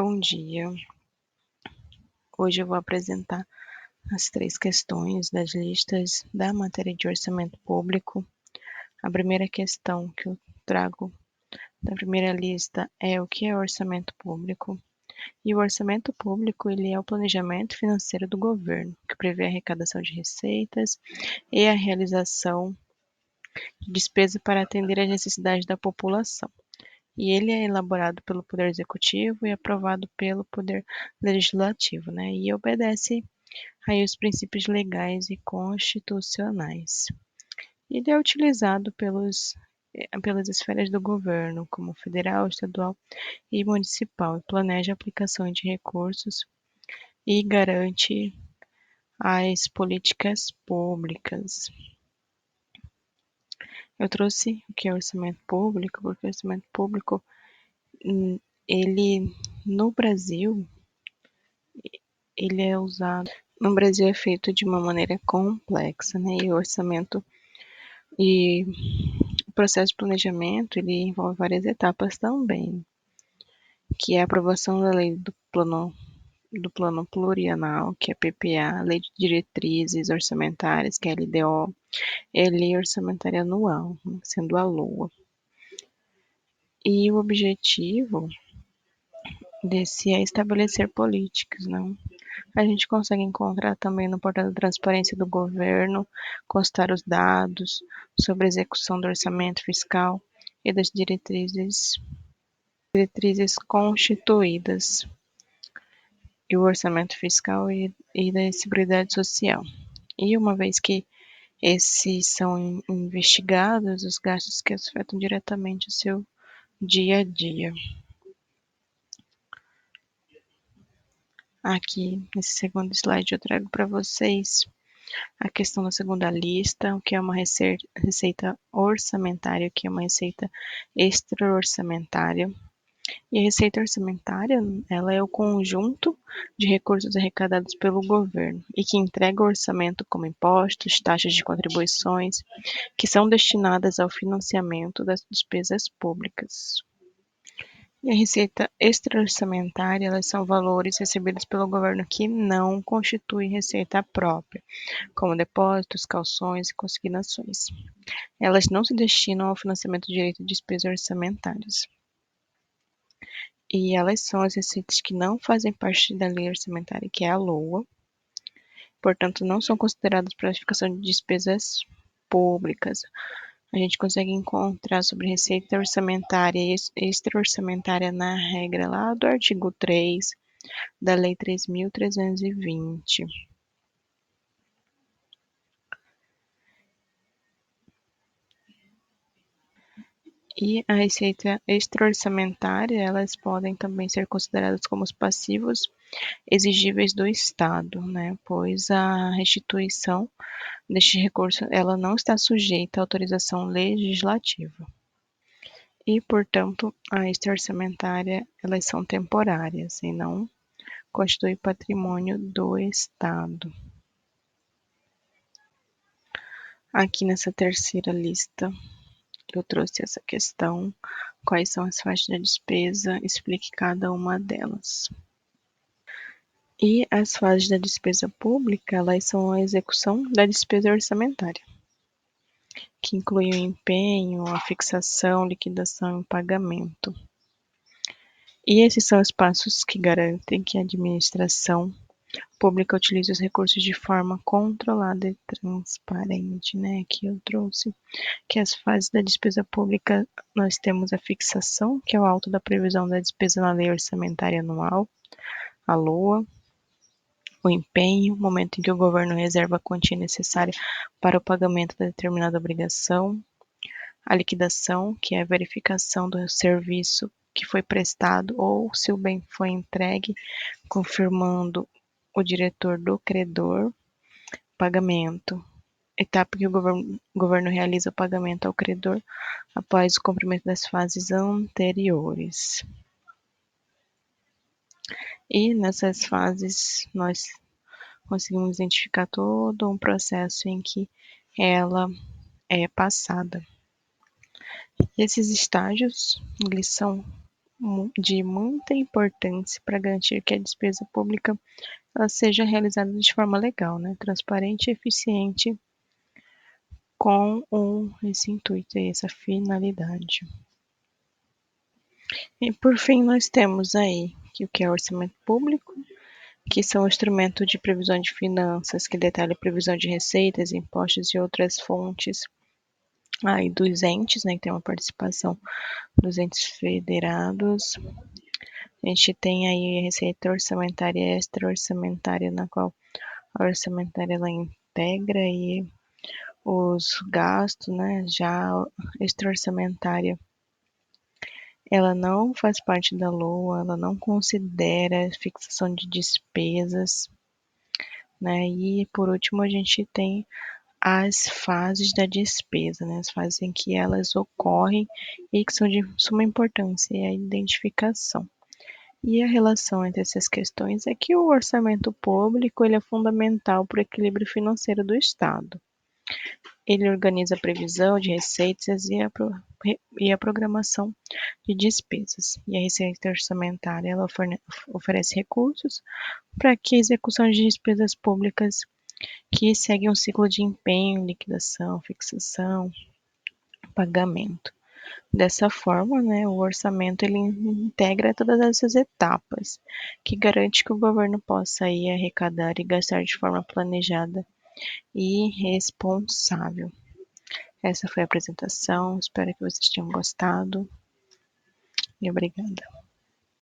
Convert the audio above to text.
Bom dia. Hoje eu vou apresentar as 3 questões das listas da matéria de orçamento público. A primeira questão que eu trago da primeira lista é o que é orçamento público. E o orçamento público, ele é o planejamento financeiro do governo, que prevê a arrecadação de receitas e a realização de despesa para atender às necessidades da população. E ele é elaborado pelo Poder Executivo e aprovado pelo Poder Legislativo, né? E obedece aí os princípios legais e constitucionais. Ele é utilizado pelas esferas do governo, como federal, estadual e municipal, e planeja a aplicação de recursos e garante as políticas públicas. Eu trouxe o que é orçamento público, porque o orçamento público, ele no Brasil, ele é usado. No Brasil é feito de uma maneira complexa, né? E o orçamento e o processo de planejamento, ele envolve várias etapas também, que é a aprovação da lei do plano plurianual, que é PPA, lei de diretrizes orçamentárias, que é LDO, e a lei orçamentária anual, sendo a LOA. E o objetivo desse é estabelecer políticas, não? A gente consegue encontrar também no portal da transparência do governo, constar os dados sobre a execução do orçamento fiscal e das diretrizes constituídas, e o orçamento fiscal e da Seguridade Social. E uma vez que esses são investigados, os gastos que afetam diretamente o seu dia a dia. Aqui, nesse segundo slide, eu trago para vocês a questão da segunda lista, o que é uma receita orçamentária, o que é uma receita extra-orçamentária. E a receita orçamentária, ela é o conjunto de recursos arrecadados pelo governo e que entrega o orçamento como impostos, taxas de contribuições, que são destinadas ao financiamento das despesas públicas. E a receita extra-orçamentária, elas são valores recebidos pelo governo que não constituem receita própria, como depósitos, calções e consignações. Elas não se destinam ao financiamento de direito de despesas orçamentárias. E elas são as receitas que não fazem parte da lei orçamentária, que é a LOA, portanto, não são consideradas para a classificação de despesas públicas. A gente consegue encontrar sobre receita orçamentária e extra-orçamentária na regra lá do artigo 3 da Lei 3.320. E a receita extra-orçamentária, elas podem também ser consideradas como os passivos exigíveis do Estado, né? Pois a restituição deste recurso, ela não está sujeita à autorização legislativa. E, portanto, a extra-orçamentária, elas são temporárias e não constituem patrimônio do Estado. Aqui nessa terceira lista, eu trouxe essa questão, quais são as faixas da despesa, explique cada uma delas. E as fases da despesa pública, elas são a execução da despesa orçamentária, que inclui o empenho, a fixação, liquidação e pagamento. E esses são os passos que garantem que a administração pública utilize os recursos de forma controlada e transparente, né? Aqui eu trouxe que as fases da despesa pública, nós temos a fixação, que é o auto da previsão da despesa na lei orçamentária anual, a LOA, o empenho, o momento em que o governo reserva a quantia necessária para o pagamento da determinada obrigação, a liquidação, que é a verificação do serviço que foi prestado ou se o bem foi entregue, confirmando o diretor do credor, pagamento, etapa que o governo realiza o pagamento ao credor após o cumprimento das fases anteriores. E nessas fases nós conseguimos identificar todo um processo em que ela é passada. Esses estágios, eles são de muita importância para garantir que a despesa pública ela seja realizada de forma legal, né, transparente e eficiente com esse intuito e essa finalidade. E por fim, nós temos aí que o que é orçamento público, que são instrumentos de previsão de finanças, que detalha a previsão de receitas, impostos e outras fontes aí dos entes, né, que tem uma participação dos entes federados. A gente tem aí a receita orçamentária e extra-orçamentária, na qual a orçamentária ela integra aí os gastos, né? Já a extra-orçamentária ela não faz parte da LOA, ela não considera fixação de despesas, né? E por último a gente tem as fases da despesa, né? As fases em que elas ocorrem e que são de suma importância, é a identificação. E a relação entre essas questões é que o orçamento público ele é fundamental para o equilíbrio financeiro do Estado. Ele organiza a previsão de receitas e a programação de despesas. E a receita orçamentária ela oferece recursos para que a execução de despesas públicas que seguem um ciclo de empenho, liquidação, fixação, pagamento. Dessa forma, né, o orçamento ele integra todas essas etapas, que garante que o governo possa aí arrecadar e gastar de forma planejada e responsável. Essa foi a apresentação, espero que vocês tenham gostado e obrigada.